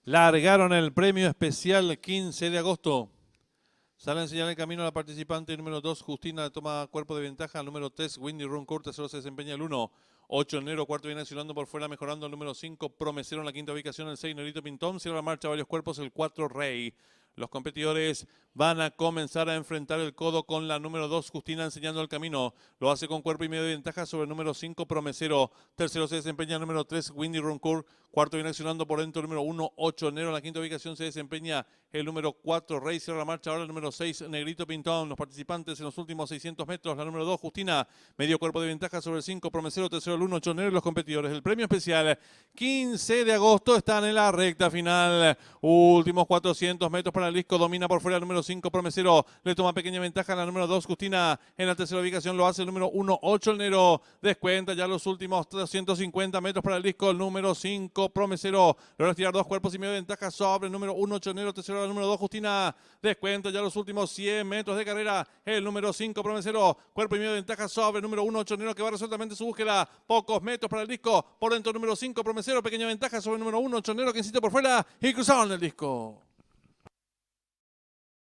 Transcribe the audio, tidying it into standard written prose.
Largaron el premio especial 15 de agosto. Sale a enseñar el camino a la participante número 2, Justina, toma cuerpo de ventaja. Al número 3, Windy Runcourt, tercero se desempeña el 1. 8 enero, cuarto viene accionando por fuera, mejorando el número 5, Promesero en la quinta ubicación, el 6, Nerito Pintón, cierra la marcha varios cuerpos, el 4, Rey. Los competidores van a comenzar a enfrentar el codo con la número 2, Justina, enseñando el camino. Lo hace con cuerpo y medio de ventaja sobre el número 5, Promesero. Tercero se desempeña el número 3, Windy Runcourt. Cuarto viene accionando por dentro el número 1, 8 enero. En la quinta ubicación se desempeña el número 4, Rey. Cierra la marcha ahora el número 6, Negrito Pintón. Los participantes en los últimos 600 metros. La número 2, Justina, medio cuerpo de ventaja sobre el 5, Promesero. Tercero el 1, 8 enero. Los competidores del premio especial 15 de agosto están en la recta final. Últimos 400 metros para el disco. Domina por fuera el número 5, Promesero. Le toma pequeña ventaja a la número 2, Justina. En la tercera ubicación lo hace el número 1, 8 enero. Descuenta ya los últimos 350 metros para el disco. El número 5, Promesero. Logra tirar dos cuerpos y medio de ventaja sobre el número 1, 8 enero. Tercero el número 2, Justina. Descuenta ya los últimos 100 metros de carrera. El número 5, Promesero. Cuerpo y medio de ventaja sobre el número 1, 8 enero, que va resueltamente su búsqueda. Pocos metros para el disco. Por dentro el número 5, Promesero. Pequeña ventaja sobre el número 1, 8 enero, que insiste por fuera. Y cruzaron el disco.